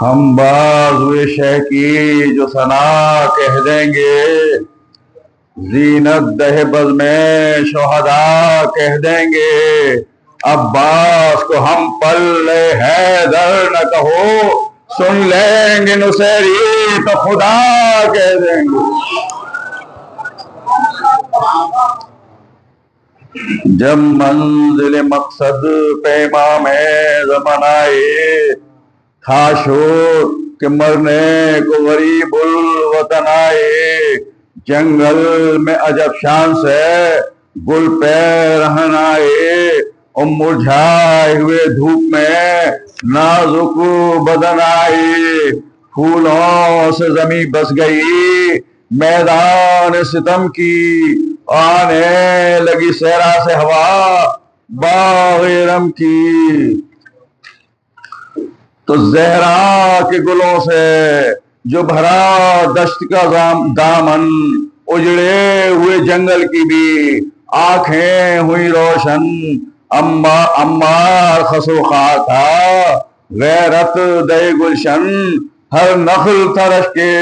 ہم بازوئے شہ کی جو ثنا کہہ دیں گے، زینت دہ بز میں شہداء کہہ دیں گے، عباس کو ہم پلے حیدر نہ کہو، سن لیں گے نصیری تو خدا کہہ دیں گے۔ جب منزل مقصد پہ امام زمان آئے، تھا شور کہ مرنے کو غریب الوطن آئے، جنگل میں عجب شان سے گل پہ رہن آئے، اور مرجھائے ہوئے دھوپ میں نازک بدن آئے، پھولوں سے زمیں بس گئی میدان ستم کی، آنے لگی صحرا سے ہوا باغ رم کی، تو زہرا کے گلوں سے جو بھرا دشت کا دامن، اجڑے ہوئے جنگل کی بھی آنکھیں ہوئی روشن، امار خسو خار تھا غیرت دے گلشن، ہر نخل ترش کے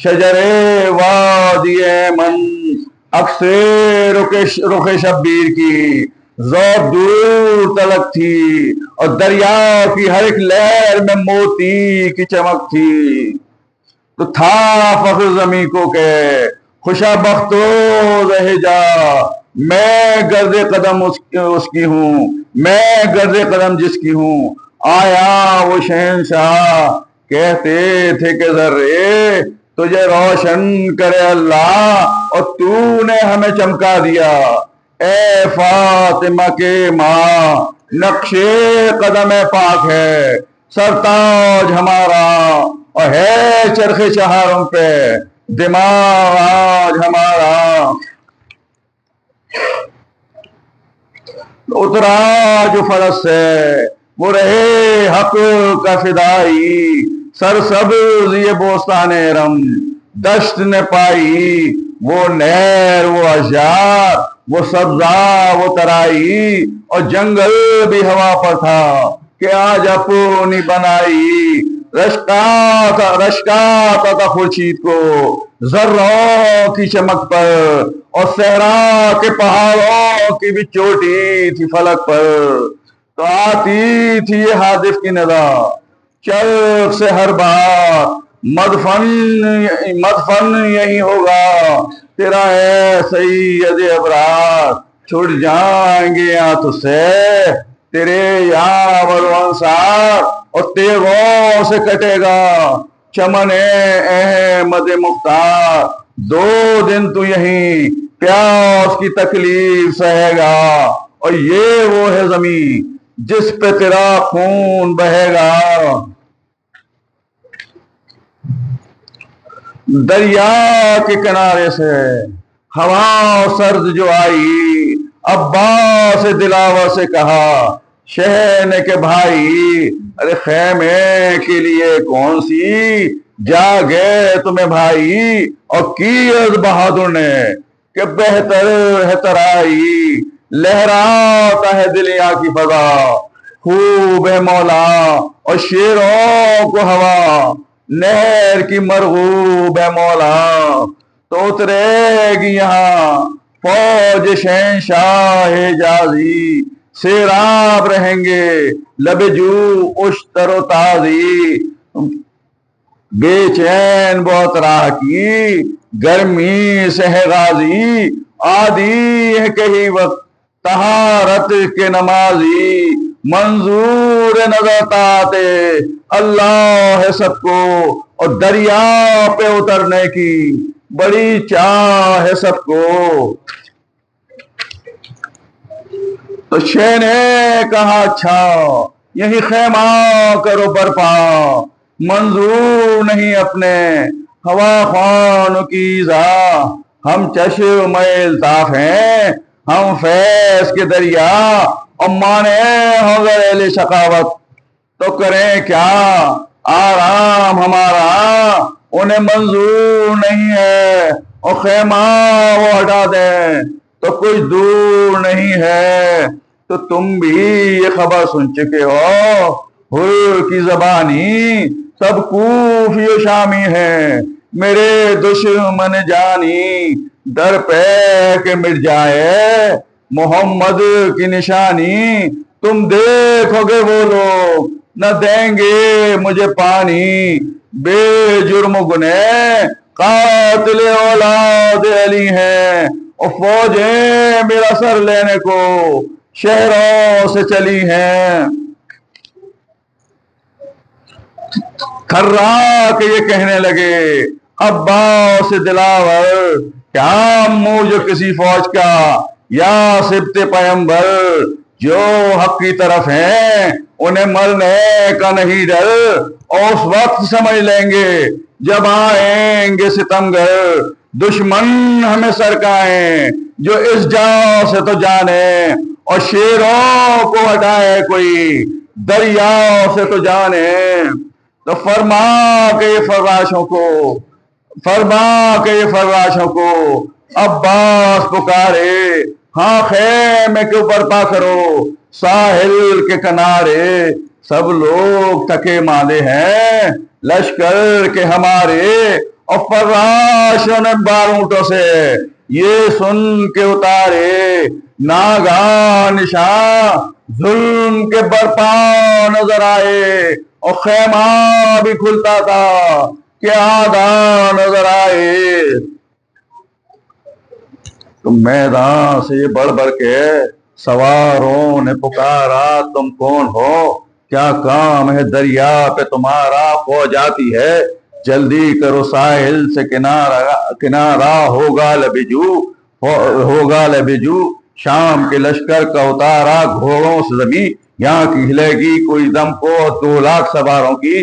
شجرے وادی ایمن، اکثر رخ شبیر کی ذوق دور تلک تھی، اور دریا کی ہر ایک لہر میں موتی کی چمک تھی، تو تھا فخر زمیں کو کہ خوشا بخت و رہ جا، میں گرد قدم اس کی ہوں، میں گرد قدم جس کی ہوں، آیا وہ شہنشاہ کہتے تھے کہ ذرے تجھے روشن کرے اللہ، اور تو نے ہمیں چمکا دیا، اے فاطمہ کے ماں نقشے قدم پاک ہے سرتاج ہمارا، اور ہے چرخ چہاروں پہ دماغ آج ہمارا، اترا جو فرس سے وہ رہے حق کا فدائی، سرسبز یہ بوستان رم دشت نے پائی، وہ نہر وہ اشجار وہ سبزہ وہ ترائی، اور جنگل بھی ہوا پر تھا کہ آج اپنی بنائی، رشکاتا تھا خورشید کو ذروں کی چمک پر، اور صحرا کے پہاڑوں کی بھی چوٹی تھی فلک پر، تو آتی تھی یہ حادث کی ندا چرخ سے ہر بار، مدفن یہی ہوگا تیرا اے سید ابرار، چھوٹ جائیں گے یہاں تو سے تیرے یاور و انصار، اور تیغوں سے کٹے گا چمن احمد مختار، 2 دن تو یہیں پیاس کی تکلیف سہے گا، اور یہ وہ ہے زمین جس پہ تیرا خون بہے گا، دریا کے کنارے سے ہوا سرد جو آئی، عباس سے دلاور سے کہا شہن کے بھائی، ارے خیمے کے لیے کون سی جاگے تمہیں بھائی، اور کی از بہادر نے کہ بہتر ہے ترائی، لہراتا ہے دلیا کی فضا خوب ہے مولا، اور شیروں کو ہوا نہر کی مرغوب ہے مولا، تو اترے گی یہاں فوج شہنشاہ جازی، سیراب رہیں گے لب جو اشتر و تازی، بے چین بہت راہ کی گرمی سے ہے غازی، عادی ہے کہیں وقت طہارت کے نمازی، منظور نظر تاتے اللہ ہے سب کو، اور دریا پہ اترنے کی بڑی چاہ ہے سب کو، تو شے نے کہا اچھا یہی خیمہ کرو برپا، منظور نہیں اپنے ہوا خوانوں کی ایذا، ہم چشم الطاف ہیں ہم فیض کے دریا، اور مانے ہو غیل شقاوت تو کریں کیا، آرام ہمارا انہیں منظور نہیں ہے، اور خیمہ وہ ہٹا دیں تو کچھ دور نہیں ہے، تو تم بھی یہ خبر سن چکے ہو، حر کی زبانی سب کوفی و شامی ہے، میرے دشمن جانی در پہ کہ مٹ جائے محمد کی نشانی، تم دیکھو گے وہ لوگ نہ دیں گے مجھے پانی، بے جرم گنہ قاتل اولاد علی ہیں، اور فوجیں میرا سر لینے کو شہروں سے چلی ہیں۔ کھرا کے یہ کہنے لگے عباس دلاور، کیا منہ جو کسی فوج کا یا سبت پیمبر، جو حق کی طرف ہیں انہیں مرنے کا نہیں ڈر، اور اس وقت سمجھ لیں گے جب آئیں گے ستمگر، دشمن ہمیں سرکائیں جو اس جا سے تو جانے، اور شیروں کو ہٹائے کوئی دریا سے تو جانے۔ تو فرما کہ یہ فراشوں کو عباس پکارے، ہاں خیمے کے اوپر پا کرو ساحل کے کنارے، سب لوگ تھکے ماندے ہیں لشکر کے ہمارے، اور فراشوں نے بارونٹوں سے یہ سن کے اتارے، ناگاہ نشان ظلم کے برپا نظر آئے، اور خیمہ بھی کھلتا تھا کہ آدھا نظر آئے۔ تو میدان سے یہ بڑھ بڑھ کے سواروں نے پکارا، تم کون ہو، کیا کام ہے دریا پہ تمہارا، فوج آتی ہے جلدی کرو ساحل سے کنارہ، ہوگا لبجو شام کے لشکر کا اتارا، گھوڑوں سے زمین یہاں کی ہلے گی کوئی دم کو، 2 لاکھ سواروں کی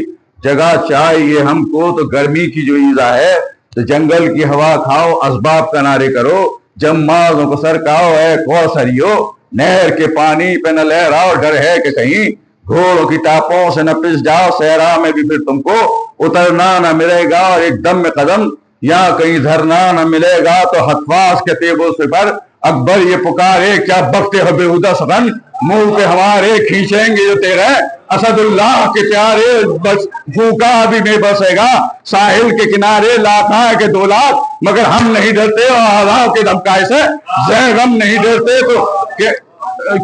جگہ چاہیے ہم کو، تو گرمی کی جو ایزا ہے تو جنگل کی ہوا کھاؤ، اسباب کا نعرے کرو، جمازوں کو سرکاؤ، اے کوثریو نہر کے پانی پہ نہ لہراؤ، ڈر ہے کہ کہیں گھوڑوں کی ٹاپوں سے نہ پس جاؤ، صحرا میں بھی پھر تم کو اترنا نہ ملے گا، اور ایک دم میں قدم یا کہیں دھرنا نہ ملے گا۔ تو حتواس کے تیبوں سے پر اکبر یہ پکارے، کیا بکتے ہو بےہودہ سخن، منہ پہ ہمارے کھینچیں گے جو تیرے اسد اللہ کے پیارے، بس پھوکا بھی نہیں بسے گا ساحل کے کنارے، لاکھاں کے 2 لاکھ مگر ہم نہیں ڈرتے، اور آدھاؤ کے دھمکائے سے زہر ہم نہیں ڈرتے، تو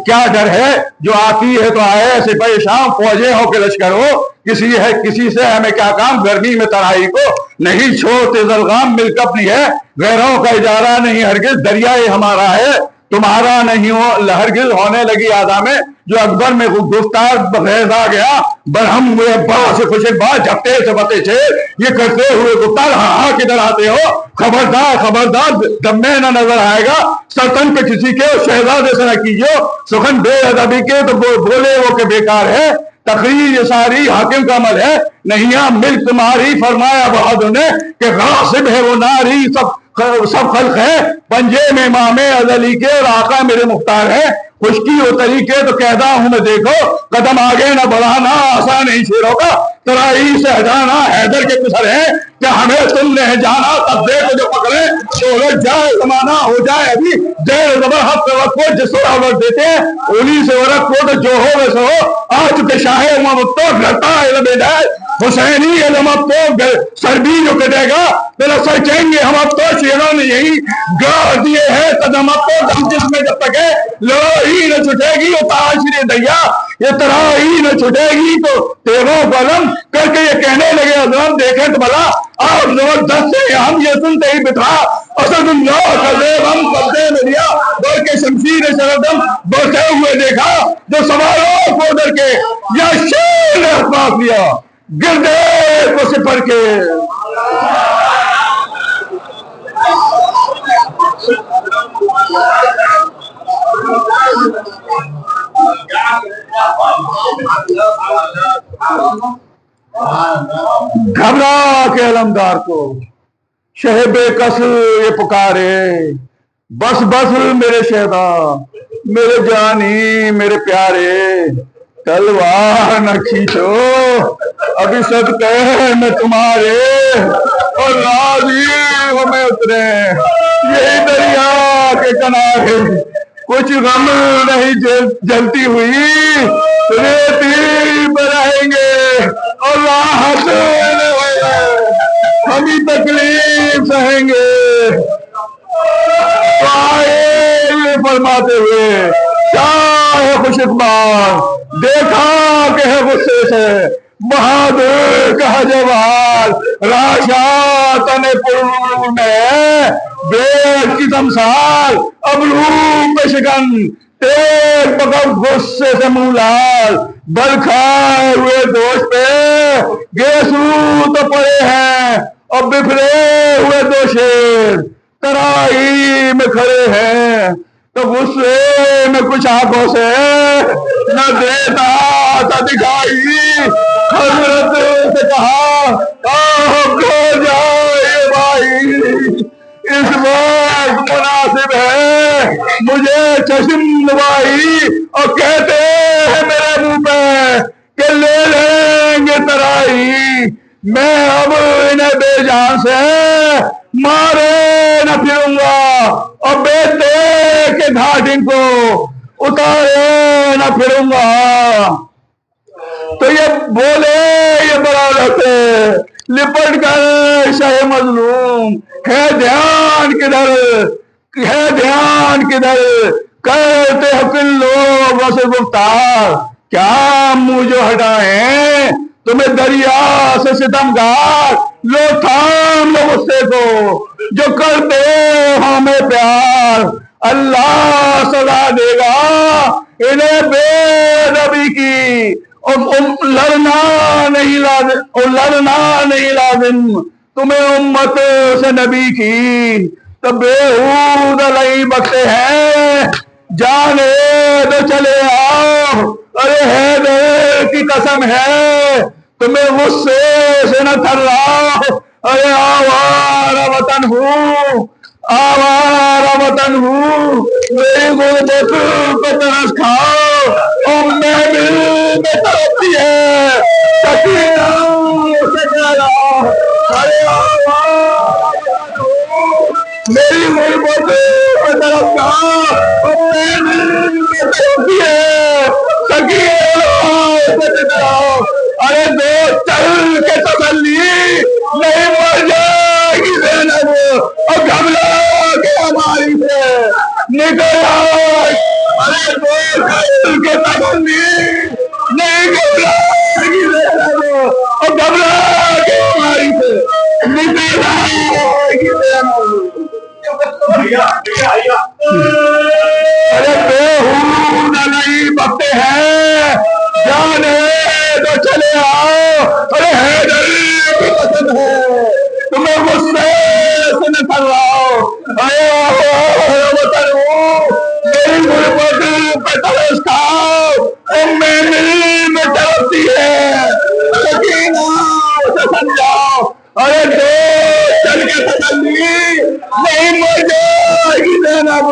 کیا ڈر ہے جو آتی ہے تو آئے، سپاہی شام فوجیں ہو کے لشکر ہو، کسی سے ہمیں کیا کام، گرمی میں تنہائی کو نہیں چھوڑتے، زلغام ملک اپنی ہے غیروں کا اجارہ نہیں، ہرگز دریا یہ ہمارا ہے تمہارا نہیں ہو، ہرگز ہونے لگی آدھا میں جو اکبر میں گفتار بغیر آ گیا، برہم ہوئے عباس سے خوش بات جھپتے سے بتے چھے، یہ کرتے ہوئے گفتار، ہاں کدھر آتے ہو، خبردار دم میں نہ نظر آئے گا سلطن پہ کسی کے، شہزادے سے نہ کیجو سخن بے ادبی کے، تو بولے وہ کہ بیکار ہے تقریر یہ ساری حاکم کا عمل ہے، نہیں ملک تمہاری، فرمایا بہادر نے کہ غاصب ہے وہ ناری، سب خلق ہے پنجے میں امام ازلی کے، اور آقا میرے مختار ہے، خشکی و طریقے تو کہدا ہوں میں دیکھو، قدم آگے نہ بڑھانا آسان نہیں شیروں کا، ترائی سے ہٹانا حیدر کے کسر ہے، کہ ہمیں تم نے جانا تب دیکھو جو پکڑے، شہرت جائے زمانہ ہو جائے ابھی دیر زبر حق کے وقت کو، جس طرح وقت دیتے ہیں اولی سے ورق کو، تو جو ہو ویسے ہو، آ چکے شاہ امامت تو گھرتا ہے لبے جائے حسینی علمت تو سر بھی جو کٹے گا تیرا سر کہیں گے ہم، اب تو شیروں نے یہی گاہ دیے ہیں قدمت تو دم، جس میں جب تک ہے لڑائی نہ چھٹے گی، وہ تعاشر دریا یہ ترائی نہ چھٹے گی، تو تیروں قلم کر کے یہ کہنے لگے حضرت دیکھیں تو بھلا آپ زبردست سے ہم یہ سنتے ہی بتھا اسد اللہ کا زیب ہم قبضے میں لیا، بڑھ کے شمشیر شردم بڑھتے ہوئے دیکھا، جو سواروں کو ڈر کے یا شیر نے احساس لیا گردے کو سپر کے۔ گھبرا کے علمدار کو شہ بے کس یہ پکارے، بس میرے شہدا میرے جانی میرے پیارے، تلوار نہ کھینچو ابھی صدقے میں تمہارے، اور راضی ہمیں اترے یہی دریا کے کنارے کچھ غم نہیں جلتی ہوئی ریتی پہ رہیں گے اور راحت ہم ہی تکلیف سہیں گے. تو آئے یہ فرماتے ہوئے چاہے خوش اقبال دیکھا کہ ہے غصے سے بہادر کا جوال راشا تنے پور میں بیٹ کی تمثال اب روم پہ شکن تیل پکڑ غصے سے منہ لال بل کھائے ہوئے دوست پہ گیسو تو پڑے ہیں اور بکھرے ہوئے دو شیر ترائی میں کھڑے ہیں. تو غصے میں کچھ آنکھوں سے نہ دیتا تھا دکھائی حضرت سے کہا کھو جائے بھائی اس وقت مناسب ہے مجھے چشم نوائی اور کہتے ہیں میرے منہ پہ کہ لے لیں گے ترائی. میں اب انہیں بے جان سے مارے نہ پھروں گا اور بیٹے کے گھاٹ ان کو اتارے نہ پھروں گا. تو یہ بولے یہ برادت لپٹ کر شہ مظلوم ہے دھیان کدھر کرتے ہیں پھر لوگوں سے گفتار کیا منہ جو ہٹائیں تمہیں دریا سے ستمگار لو تھام لو غصے کو جو کرتے ہو ہمیں پیار اللہ سزا دے گا انہیں بے ادبی کی اور لڑنا نہیں لازم تمہیں امت سے نبی کی. تو بےہود علیہ بکتے ہیں جانے تو چلے آؤ ارے حیدر کی قسم ہے تمہیں غصے سے نہ تھر رہا ارے آوارہ وطن ہوں میری غربت پہ ترس کھاؤ اور میں دل میں تڑپتی ہے سکینہ سے کہہ رہا ارے آوارہ وطن ہوں میری غربت پہ ترس کھاؤ اور میں دل میں تڑپتی ہے سکینہ سے کہہ رہا ارے دو چل کے تسلی نہیں مر جائے گی زینب اور گھبرا کے ہماری سے نکل آئے. ارے دو چل کے تسلی نہیں گھبرا گی زینب اور گھبرا کے ہماری سے نکل آئے گی زینب. ارے بےہود نہیں بکتے ہیں جانے تو چلے آؤ ارے حیدر کی قسم ہے تمہیں غصے سے نہ کر رہا ارے وطن ہوں میری غربت پہ ترس کھاؤ اور میں دل میں تڑپتی ہے سکینہ سے سمجھاؤ ارے دو چل کے تسلی نہیں مر جائے گی زینب